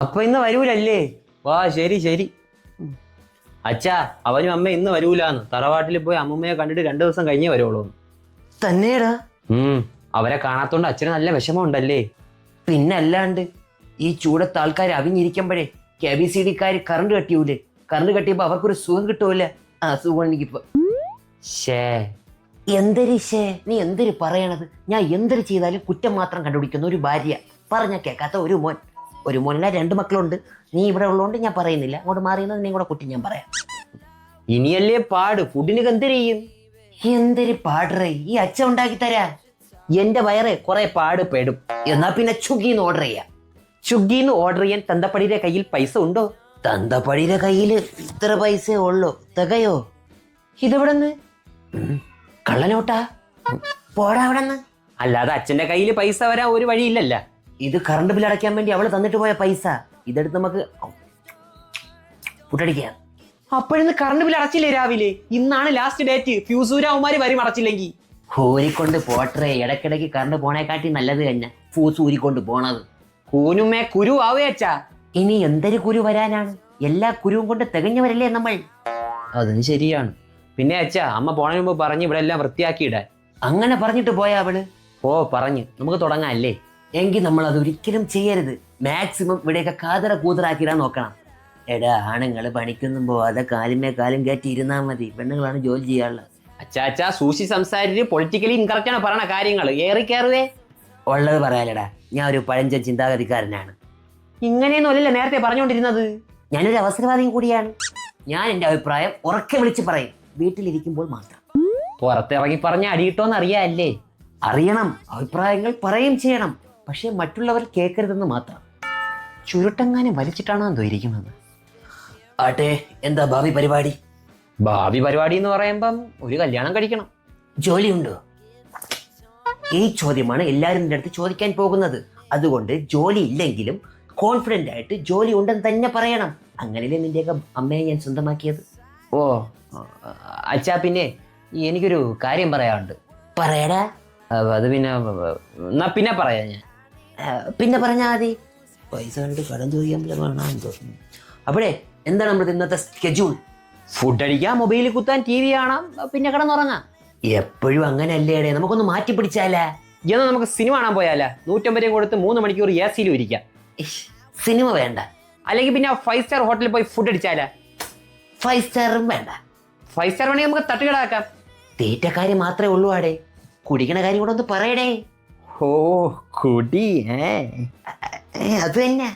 അപ്പൊ ഇന്ന് വരൂലല്ലേ? വാ ശരി ശരി. അച്ഛാ അവനും അമ്മ ഇന്ന് വരൂലാന്ന്. തറവാട്ടിൽ പോയി അമ്മൂമ്മയെ കണ്ടിട്ട് 2 ദിവസം കഴിഞ്ഞേ വരുള്ളൂ. തന്നെയടാ? അവരെ കാണാത്തോണ്ട് അച്ഛന് നല്ല വിഷമമുണ്ടല്ലേ? പിന്നല്ലാണ്ട്. ഈ ചൂടത്ത് ആൾക്കാർ അവിഞ്ഞിരിക്കുമ്പോഴേ KBCD-ക്കാര് കറണ്ട് കട്ടിയൂലേ? കറണ്ട് കട്ടിയപ്പോ അവർക്കൊരു സുഖം കിട്ടൂല. ആ സുഖം എനിക്കിപ്പോ. എന്തരിശേ നീ എന്തൊരു പറയണത്? ഞാൻ എന്തൊരു ചെയ്താലും കുറ്റം മാത്രം കണ്ടുപിടിക്കുന്ന ഒരു ഭാര്യ, പറഞ്ഞ കേൾക്കാത്ത ഒരു മോൻ. ഒരു മോനല്ല 2 മക്കളുണ്ട്. നീ ഇവിടെ ഉള്ളതുകൊണ്ട് ഞാൻ പറയുന്നില്ല. അങ്ങോട്ട് മാറിയുന്നത് നീ കൂടെ കുറ്റി ഞാൻ പറയാം. ഇനിയല്ലേ പാട്. ഫുഡിന് എന്തിനു ചെയ്യും? എന്തൊരു പാടറേ ഈ അച്ഛൻ ഉണ്ടാക്കി തരാ. എന്റെ വയറ് കുറെ പാട് പെടും. എന്നാ പിന്നെ ചുഗിന്ന് ഓർഡർ ചെയ്യാം. സ്വിഗ്ഗിന്ന് ഓർഡർ ചെയ്യാൻ തന്തപ്പടിയുടെ കയ്യിൽ പൈസ ഉണ്ടോ? തന്തപ്പടിയുടെ കയ്യില് ഇത്ര പൈസ ഉള്ളു. തികയോ? ഇതെവിടെന്ന്? കള്ളനോട്ടാ. പോടാ അവിടെന്ന്. അല്ലാതെ അച്ഛന്റെ കയ്യിൽ പൈസ വരാൻ ഒരു വഴിയില്ലല്ല. ഇത് കറണ്ട് ബില്ല് അടയ്ക്കാൻ വേണ്ടി അവള് തന്നിട്ട് പോയ പൈസ. ഇതെടുത്ത് നമുക്ക് പുട്ടടിക്കാം. അപ്പോഴിന്ന് കറണ്ട് ബില്ല് അടച്ചില്ലേ രാവിലെ? ഇന്നാണ് ലാസ്റ്റ് ഡേറ്റ്. ഫ്യൂസൂരാവുമാര് വരും അടച്ചില്ലെങ്കിൽ. ഊരിക്കൊണ്ട് പോട്ടറേ. ഇടയ്ക്കിടയ്ക്ക് കറണ്ട് പോണേക്കാട്ടി നല്ലത് തന്നെ ഫ്യൂസ് ഊരിക്കൊണ്ട് പോണത്. കൂനുമേ കുരു ആവേ അച്ഛാ. ഇനി എന്തൊരു കുരു വരാനാണ്? എല്ലാ കുരുവും കൊണ്ട് തികഞ്ഞവരല്ലേ നമ്മൾ. അതും ശരിയാണ്. പിന്നെ അച്ഛാ അമ്മ പോണതിന് മുമ്പ് പറഞ്ഞ് ഇവിടെ എല്ലാം വൃത്തിയാക്കിയിടാൻ. അങ്ങനെ പറഞ്ഞിട്ട് പോയാ അവള്? ഓ പറഞ്ഞു. നമുക്ക് തുടങ്ങാം അല്ലേ? എങ്കിൽ നമ്മൾ അതൊരിക്കലും ചെയ്യരുത്. മാക്സിമം ഇവിടെയൊക്കെ കാതറ കൂതറാക്കിയിടാൻ നോക്കണം. എടാ ആണുങ്ങള് പണിക്കൊന്നും പോവാതെ കാലുമേ കാലും കയറ്റി ഇരുന്നാ മതി. പെണ്ണുങ്ങളാണ് ജോലി ചെയ്യാനുള്ളത്. അച്ഛാ സൂക്ഷി സംസാരിച്ച് പൊളിറ്റിക്കലി ഇൻകറക്റ്റ് ആണ് പറയണ കാര്യങ്ങൾ. ഏറി കയറുവേ. ഉള്ളത് പറയാലടാ. ഞാൻ ഒരു പഴഞ്ചൻ ചിന്താഗതിക്കാരനാണ്. ഇങ്ങനെയൊന്നും അല്ലല്ലോ നേരത്തെ പറഞ്ഞുകൊണ്ടിരുന്നത്. ഞാനൊരു അവസരവാദിയും കൂടിയാണ്. ഞാൻ എൻ്റെ അഭിപ്രായം ഉറക്കെ വിളിച്ച് പറയും, വീട്ടിലിരിക്കുമ്പോൾ മാത്രം. പുറത്തിറങ്ങി പറഞ്ഞ അടിയിട്ടോന്ന് അറിയാല്ലേ? അറിയണം. അഭിപ്രായങ്ങൾ പറയുകയും ചെയ്യണം. പക്ഷെ മറ്റുള്ളവർ കേൾക്കരുതെന്ന് മാത്രം. ചുരുട്ടെങ്ങാനും വലിച്ചിട്ടാണോ എന്തോ ഇരിക്കുന്നത്. ആട്ടെ, എന്താ ഭാവി പരിപാടി? ഭാവി പരിപാടി എന്ന് പറയുമ്പം ഒരു കല്യാണം കഴിക്കണം. ജോലിയുണ്ടോ? ഈ ചോദ്യമാണ് എല്ലാവരും നിന്റെ അടുത്ത് ചോദിക്കാൻ പോകുന്നത്. അതുകൊണ്ട് ജോലി ഇല്ലെങ്കിലും കോൺഫിഡന്റ് ആയിട്ട് ജോലി ഉണ്ടെന്ന് തന്നെ പറയണം. അങ്ങനെയല്ലേ നിന്റെയൊക്കെ അമ്മയെ ഞാൻ സ്വന്തമാക്കിയത്. ഓ അച്ഛാ, പിന്നെ എനിക്കൊരു കാര്യം പറയാനുണ്ട്. പറയടാ. അത് പിന്നെ പറയാ ഞാൻ. പിന്നെ പറഞ്ഞാൽ മതി. പൈസ കണ്ട് കടം ചോദിക്കാൻ വേണമെന്ന് തോന്നുന്നു. അപ്പോഴേ എന്താണ് നമ്മുടെ ഇന്നത്തെ സ്കെഡ്യൂൾ? ഫുഡ് അടിക്കാം, മൊബൈലിൽ കുത്താൻ, TV കാണാം, പിന്നെ കിടന്നുറങ്ങാം. എപ്പോഴും അങ്ങനെ അല്ലേടേ? നമുക്കൊന്ന് മാറ്റി പിടിച്ചാലാ? എന്നാൽ നമുക്ക് സിനിമ കാണാൻ പോയാലാ? 150 രൂപ കൊടുത്ത് 3 മണിക്കൂർ AC-ലും ഇരിക്കാം. സിനിമ വേണ്ട. അല്ലെങ്കിൽ പിന്നെ 5 സ്റ്റാർ ഹോട്ടലിൽ പോയി ഫുഡ് അടിച്ചാലാ? 5 സ്റ്റാറും വേണ്ട. 5 സ്റ്റാർ വേണമെങ്കിൽ നമുക്ക് തട്ടുകടാക്കാം. തീറ്റക്കാര്യം മാത്രമേ ഉള്ളൂ ആടെ. കുടിക്കണ കാര്യം കൂടെ ഒന്ന് പറയടേ. ഓ കുടി. അത് തന്നെ.